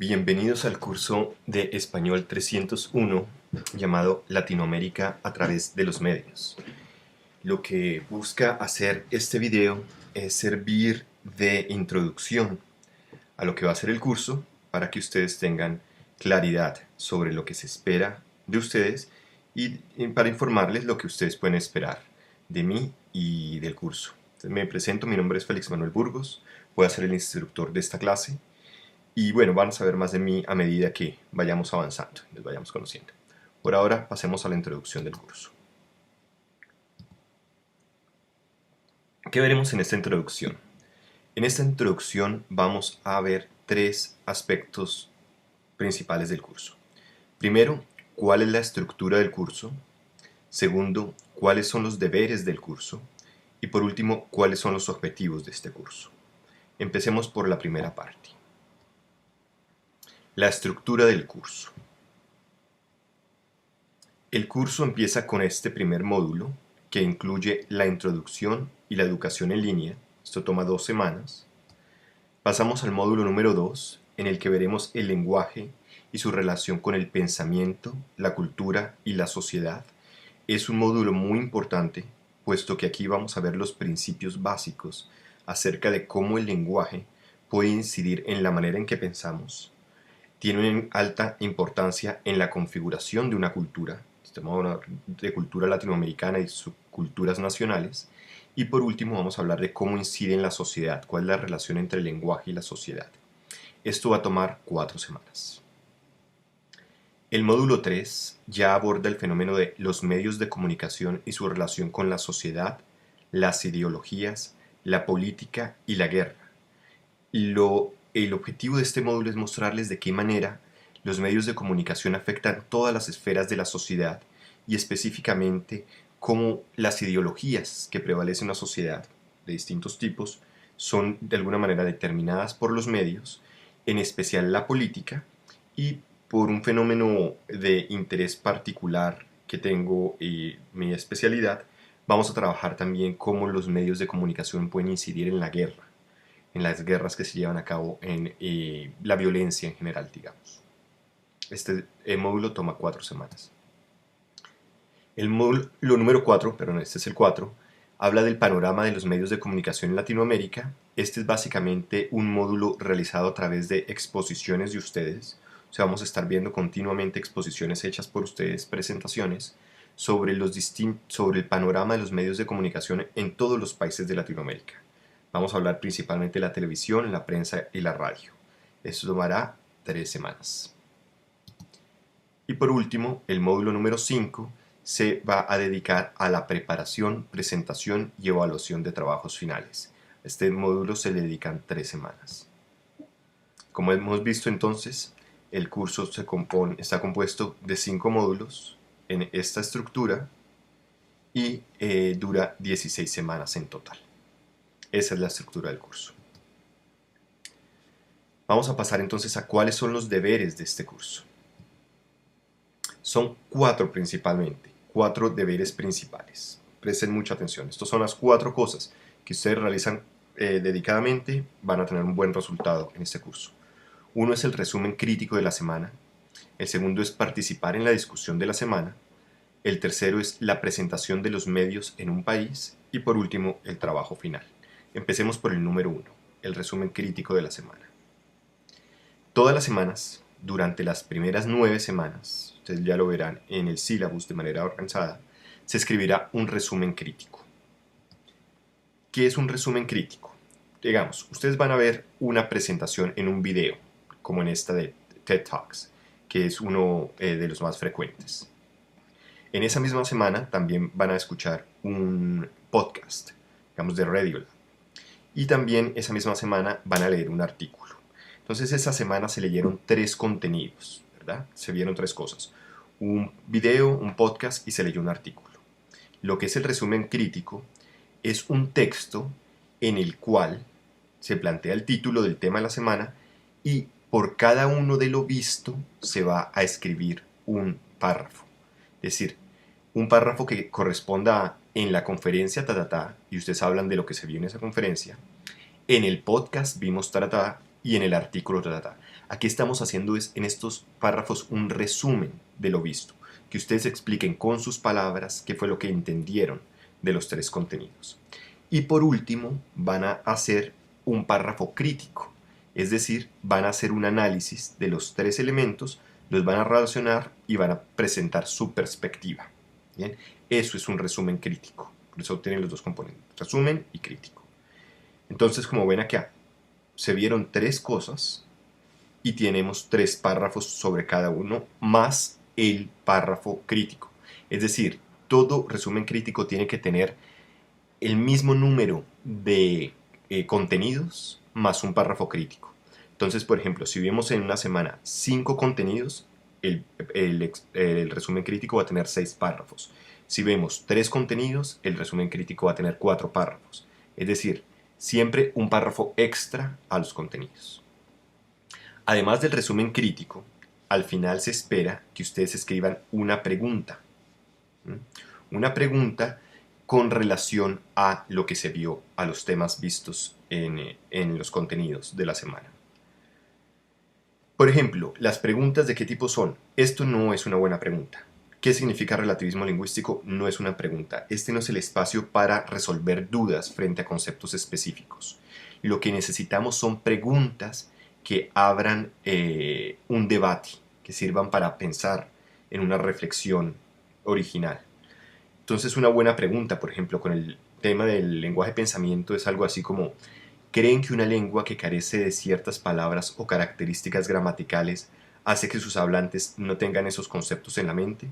Bienvenidos al curso de Español 301 llamado Latinoamérica a través de los medios. Lo que busca hacer este video es servir de introducción a lo que va a ser el curso para que ustedes tengan claridad sobre lo que se espera de ustedes y para informarles lo que ustedes pueden esperar de mí y del curso. Entonces, me presento, mi nombre es Félix Manuel Burgos, voy a ser el instructor de esta clase. Y bueno, van a saber más de mí a medida que vayamos avanzando, les vayamos conociendo. Por ahora, pasemos a la introducción del curso. ¿Qué veremos en esta introducción? En esta introducción vamos a ver tres aspectos principales del curso. Primero, ¿cuál es la estructura del curso? Segundo, ¿cuáles son los deberes del curso? Y por último, ¿cuáles son los objetivos de este curso? Empecemos por la primera parte. La estructura del curso. El curso empieza con este primer módulo que incluye la introducción y la educación en línea. Esto toma 2 semanas. Pasamos al módulo número 2, en el que veremos el lenguaje y su relación con el pensamiento, la cultura y la sociedad. Es un módulo muy importante, puesto que aquí vamos a ver los principios básicos acerca de cómo el lenguaje puede incidir en la manera en que pensamos. Tiene alta importancia en la configuración de una cultura, sistema de cultura latinoamericana y subculturas nacionales. Y por último vamos a hablar de cómo incide en la sociedad, cuál es la relación entre el lenguaje y la sociedad. Esto va a tomar 4 semanas. El módulo 3 ya aborda el fenómeno de los medios de comunicación y su relación con la sociedad, las ideologías, la política y la guerra. El objetivo de este módulo es mostrarles de qué manera los medios de comunicación afectan todas las esferas de la sociedad y específicamente cómo las ideologías que prevalecen en la sociedad de distintos tipos son de alguna manera determinadas por los medios, en especial la política, y por un fenómeno de interés particular que tengo y mi especialidad, vamos a trabajar también cómo los medios de comunicación pueden incidir en la guerra, en las guerras que se llevan a cabo, en la violencia en general, digamos. Este módulo toma 4 semanas. El módulo número 4, perdón, este es el 4, habla del panorama de los medios de comunicación en Latinoamérica. Este es básicamente un módulo realizado a través de exposiciones de ustedes. O sea, vamos a estar viendo continuamente exposiciones hechas por ustedes, presentaciones sobre el panorama de los medios de comunicación en todos los países de Latinoamérica. Vamos a hablar principalmente de la televisión, la prensa y la radio. Esto tomará 3 semanas. Y por último, el módulo número 5 se va a dedicar a la preparación, presentación y evaluación de trabajos finales. A este módulo se le dedican 3 semanas. Como hemos visto entonces, el curso está compuesto de 5 módulos en esta estructura y dura 16 semanas en total. Esa es la estructura del curso. Vamos a pasar entonces a cuáles son los deberes de este curso. Son 4 principalmente, 4 deberes principales. Presten mucha atención. Estas son las 4 cosas que ustedes realizan dedicadamente, van a tener un buen resultado en este curso. Uno es el resumen crítico de la semana. El segundo es participar en la discusión de la semana. El tercero es la presentación de los medios en un país. Y por último, el trabajo final. Empecemos por el número 1, el resumen crítico de la semana. Todas las semanas, durante las primeras 9 semanas, ustedes ya lo verán en el sílabus de manera organizada, se escribirá un resumen crítico. ¿Qué es un resumen crítico? Digamos, ustedes van a ver una presentación en un video, como en esta de TED Talks, que es uno de los más frecuentes. En esa misma semana también van a escuchar un podcast, digamos de Radio Lab. Y también esa misma semana van a leer un artículo. Entonces esa semana se leyeron 3 contenidos, ¿verdad? Se vieron 3 cosas. Un video, un podcast y se leyó un artículo. Lo que es el resumen crítico es un texto en el cual se plantea el título del tema de la semana y por cada uno de lo visto se va a escribir un párrafo. Es decir, un párrafo que corresponda a en la conferencia y ustedes hablan de lo que se vio en esa conferencia. En el podcast vimos y en el artículo. Aquí estamos haciendo en estos párrafos un resumen de lo visto, que ustedes expliquen con sus palabras qué fue lo que entendieron de los tres contenidos. Y por último, van a hacer un párrafo crítico, es decir, van a hacer un análisis de los tres elementos, los van a relacionar y van a presentar su perspectiva. ¿Bien? Eso es un resumen crítico, por eso tienen los dos componentes, resumen y crítico. Entonces, como ven acá, se vieron tres cosas y tenemos tres párrafos sobre cada uno, más el párrafo crítico. Es decir, todo resumen crítico tiene que tener el mismo número de contenidos más un párrafo crítico. Entonces, por ejemplo, si vemos en una semana 5 contenidos, el resumen crítico va a tener 6 párrafos. Si vemos 3 contenidos, el resumen crítico va a tener 4 párrafos. Es decir, siempre un párrafo extra a los contenidos. Además del resumen crítico, al final se espera que ustedes escriban una pregunta. Una pregunta con relación a lo que se vio, a los temas vistos en los contenidos de la semana. Por ejemplo, las preguntas de qué tipo son. Esto no es una buena pregunta. ¿Qué significa relativismo lingüístico? No es una pregunta. Este no es el espacio para resolver dudas frente a conceptos específicos. Lo que necesitamos son preguntas que abran un debate, que sirvan para pensar en una reflexión original. Entonces, una buena pregunta, por ejemplo, con el tema del lenguaje de pensamiento es algo así como: ¿creen que una lengua que carece de ciertas palabras o características gramaticales hace que sus hablantes no tengan esos conceptos en la mente?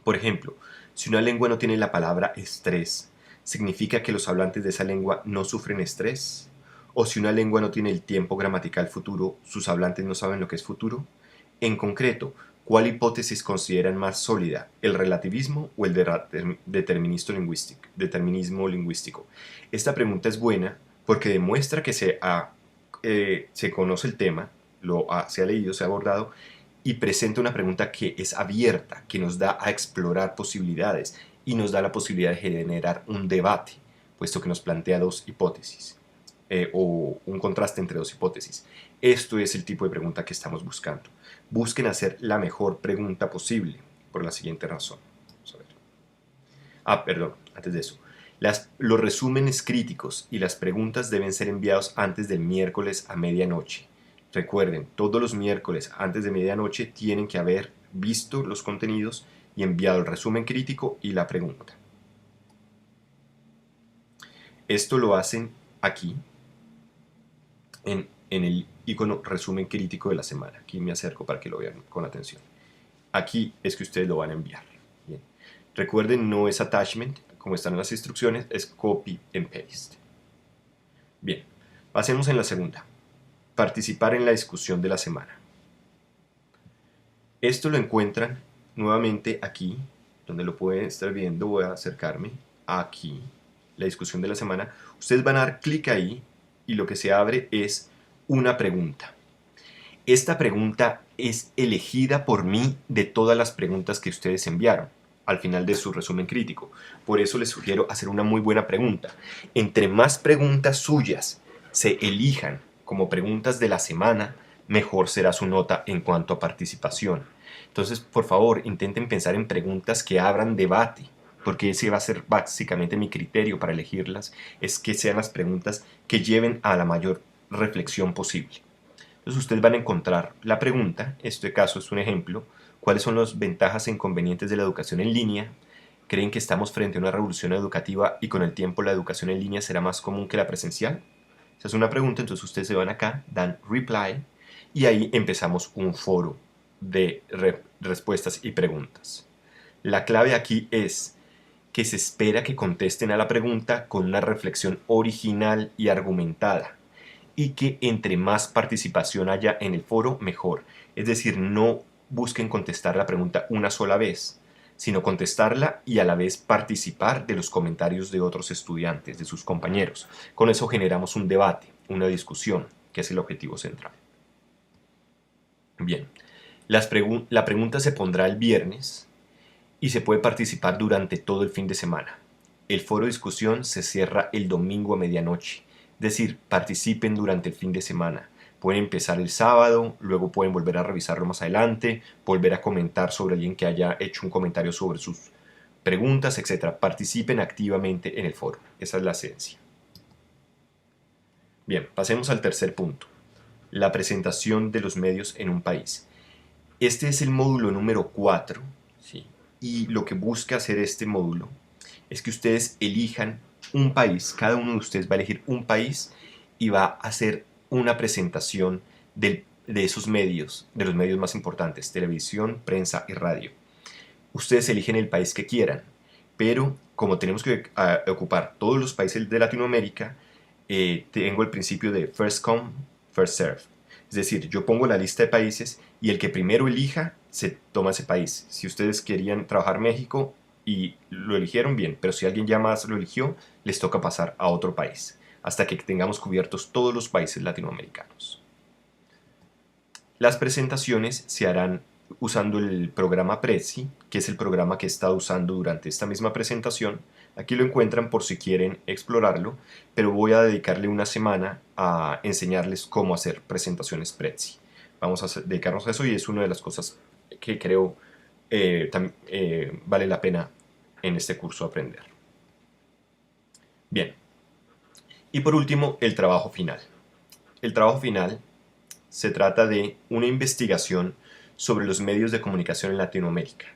Por ejemplo, si una lengua no tiene la palabra estrés, ¿significa que los hablantes de esa lengua no sufren estrés? ¿O si una lengua no tiene el tiempo gramatical futuro, sus hablantes no saben lo que es futuro? En concreto, ¿cuál hipótesis consideran más sólida, el relativismo o el determinismo lingüístico? Esta pregunta es buena porque demuestra que se conoce el tema, se ha leído, se ha abordado, y presenta una pregunta que es abierta, que nos da a explorar posibilidades y nos da la posibilidad de generar un debate, puesto que nos plantea dos hipótesis o un contraste entre dos hipótesis. Esto es el tipo de pregunta que estamos buscando. Busquen hacer la mejor pregunta posible por la siguiente razón. Vamos a ver. Perdón, antes de eso. Los resúmenes críticos y las preguntas deben ser enviados antes del miércoles a medianoche. Recuerden, todos los miércoles antes de medianoche tienen que haber visto los contenidos y enviado el resumen crítico y la pregunta. Esto lo hacen aquí, en el icono resumen crítico de la semana. Aquí me acerco para que lo vean con atención. Aquí es que ustedes lo van a enviar. Bien. Recuerden, no es attachment, como están en las instrucciones, es copy and paste. Bien, pasemos en la segunda. Participar en la discusión de la semana. Esto lo encuentran nuevamente aquí, donde lo pueden estar viendo. Voy a acercarme aquí, la discusión de la semana. Ustedes van a dar clic ahí y lo que se abre es una pregunta. Esta pregunta es elegida por mí de todas las preguntas que ustedes enviaron al final de su resumen crítico. Por eso les sugiero hacer una muy buena pregunta. Entre más preguntas suyas se elijan como preguntas de la semana, mejor será su nota en cuanto a participación. Entonces, por favor, intenten pensar en preguntas que abran debate, porque ese va a ser básicamente mi criterio para elegirlas, es que sean las preguntas que lleven a la mayor reflexión posible. Entonces ustedes van a encontrar la pregunta, este caso es un ejemplo: ¿cuáles son las ventajas e inconvenientes de la educación en línea? ¿Creen que estamos frente a una revolución educativa y con el tiempo la educación en línea será más común que la presencial? Esa es una pregunta. Entonces ustedes se van acá, dan reply y ahí empezamos un foro de respuestas y preguntas. La clave aquí es que se espera que contesten a la pregunta con una reflexión original y argumentada, y que entre más participación haya en el foro, mejor. Es decir, no busquen contestar la pregunta una sola vez, sino contestarla y a la vez participar de los comentarios de otros estudiantes, de sus compañeros. Con eso generamos un debate, una discusión, que es el objetivo central. Bien, la pregunta se pondrá el viernes y se puede participar durante todo el fin de semana. El foro de discusión se cierra el domingo a medianoche. Es decir, participen durante el fin de semana. Pueden empezar el sábado, luego pueden volver a revisarlo más adelante, volver a comentar sobre alguien que haya hecho un comentario sobre sus preguntas, etc. Participen activamente en el foro. Esa es la esencia. Bien, pasemos al tercer punto. La presentación de los medios en un país. Este es el módulo número 4, ¿sí? Y lo que busca hacer este módulo es que ustedes elijan un país, cada uno de ustedes va a elegir un país y va a hacer una presentación de esos medios, de los medios más importantes, televisión, prensa y radio. Ustedes eligen el país que quieran, pero como tenemos que ocupar todos los países de Latinoamérica, tengo el principio de first come, first serve. Es decir, yo pongo la lista de países y el que primero elija se toma ese país. Si ustedes querían trabajar México y lo eligieron bien, pero si alguien ya más lo eligió, les toca pasar a otro país, hasta que tengamos cubiertos todos los países latinoamericanos. Las presentaciones se harán usando el programa Prezi, que es el programa que he estado usando durante esta misma presentación. Aquí lo encuentran por si quieren explorarlo, pero voy a dedicarle una semana a enseñarles cómo hacer presentaciones Prezi. Vamos a dedicarnos a eso y es una de las cosas que creo vale la pena en este curso aprender. Bien, y por último, el trabajo final. El trabajo final se trata de una investigación sobre los medios de comunicación en Latinoamérica.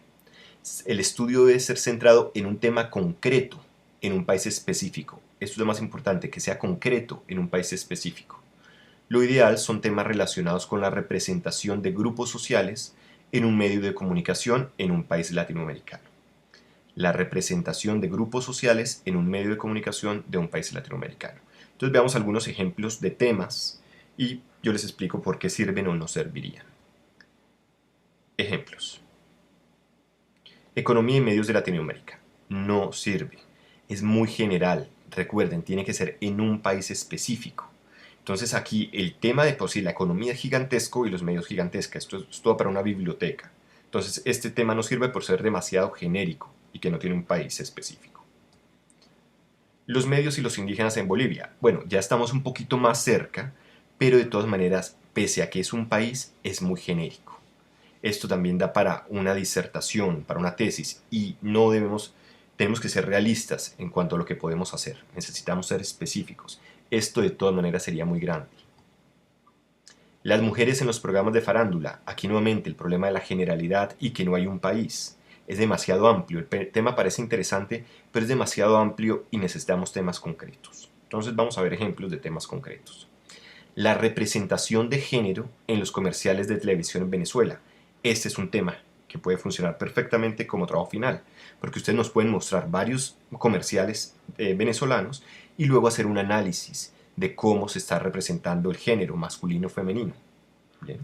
El estudio debe ser centrado en un tema concreto, en un país específico. Esto es lo más importante, que sea concreto en un país específico. Lo ideal son temas relacionados con la representación de grupos sociales en un medio de comunicación en un país latinoamericano. La representación de grupos sociales en un medio de comunicación de un país latinoamericano. Entonces veamos algunos ejemplos de temas y yo les explico por qué sirven o no servirían. Ejemplos. Economía y medios de Latinoamérica. No sirve. Es muy general. Recuerden, tiene que ser en un país específico. Entonces aquí el tema de por sí, la economía es gigantesco y los medios gigantesca. Esto es todo para una biblioteca. Entonces este tema no sirve por ser demasiado genérico y que no tiene un país específico. Los medios y los indígenas en Bolivia. Bueno, ya estamos un poquito más cerca, pero de todas maneras, pese a que es un país, es muy genérico. Esto también da para una disertación, para una tesis, y tenemos que ser realistas en cuanto a lo que podemos hacer. Necesitamos ser específicos. Esto de todas maneras sería muy grande. Las mujeres en los programas de farándula. Aquí nuevamente el problema de la generalidad y que no hay un país. Es demasiado amplio. El tema parece interesante, pero es demasiado amplio y necesitamos temas concretos. Entonces vamos a ver ejemplos de temas concretos. La representación de género en los comerciales de televisión en Venezuela. Este es un tema que puede funcionar perfectamente como trabajo final, porque ustedes nos pueden mostrar varios comerciales venezolanos y luego hacer un análisis de cómo se está representando el género masculino o femenino. Bien.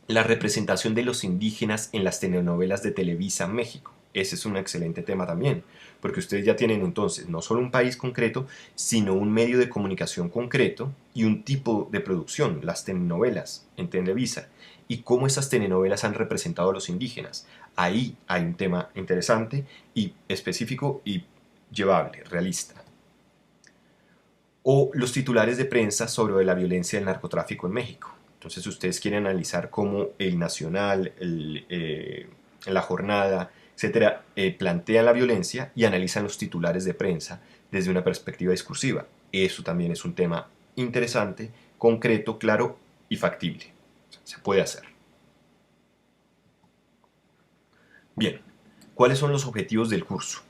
La representación de los indígenas en las telenovelas de Televisa México. Ese es un excelente tema también, porque ustedes ya tienen entonces no solo un país concreto, sino un medio de comunicación concreto y un tipo de producción, las telenovelas en Televisa, y cómo esas telenovelas han representado a los indígenas. Ahí hay un tema interesante y específico y llevable, realista. O los titulares de prensa sobre la violencia del narcotráfico en México. Entonces ustedes quieren analizar cómo el Nacional, la Jornada, etcétera, plantean la violencia y analizan los titulares de prensa desde una perspectiva discursiva. Eso también es un tema interesante, concreto, claro y factible. O sea, se puede hacer. Bien, ¿cuáles son los objetivos del curso?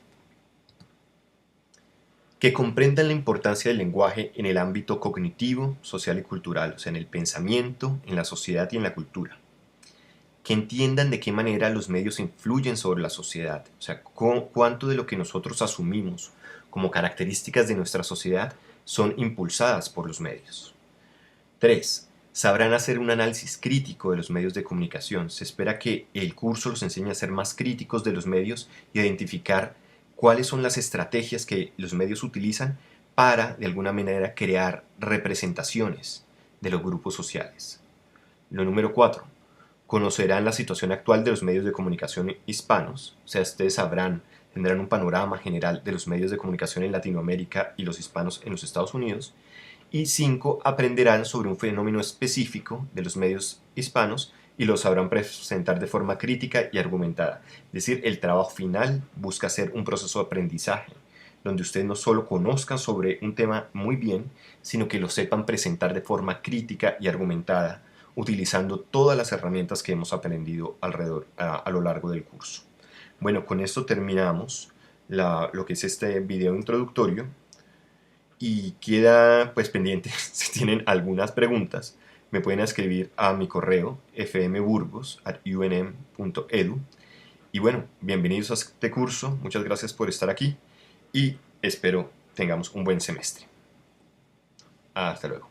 Que comprendan la importancia del lenguaje en el ámbito cognitivo, social y cultural, o sea, en el pensamiento, en la sociedad y en la cultura. Que entiendan de qué manera los medios influyen sobre la sociedad, o sea, cuánto de lo que nosotros asumimos como características de nuestra sociedad son impulsadas por los medios. 3. Sabrán hacer un análisis crítico de los medios de comunicación. Se espera que el curso los enseñe a ser más críticos de los medios y a identificar cuáles son las estrategias que los medios utilizan para, de alguna manera, crear representaciones de los grupos sociales. Lo número 4. Conocerán la situación actual de los medios de comunicación hispanos, o sea, ustedes tendrán un panorama general de los medios de comunicación en Latinoamérica y los hispanos en los Estados Unidos, Y 5, aprenderán sobre un fenómeno específico de los medios hispanos y lo sabrán presentar de forma crítica y argumentada. Es decir, el trabajo final busca ser un proceso de aprendizaje, donde ustedes no solo conozcan sobre un tema muy bien, sino que lo sepan presentar de forma crítica y argumentada, utilizando todas las herramientas que hemos aprendido a lo largo del curso. Bueno, con esto terminamos lo que es este video introductorio y queda pues pendiente si tienen algunas preguntas me pueden escribir a mi correo fmburgos@unm.edu y bueno, bienvenidos a este curso, muchas gracias por estar aquí y espero tengamos un buen semestre. Hasta luego.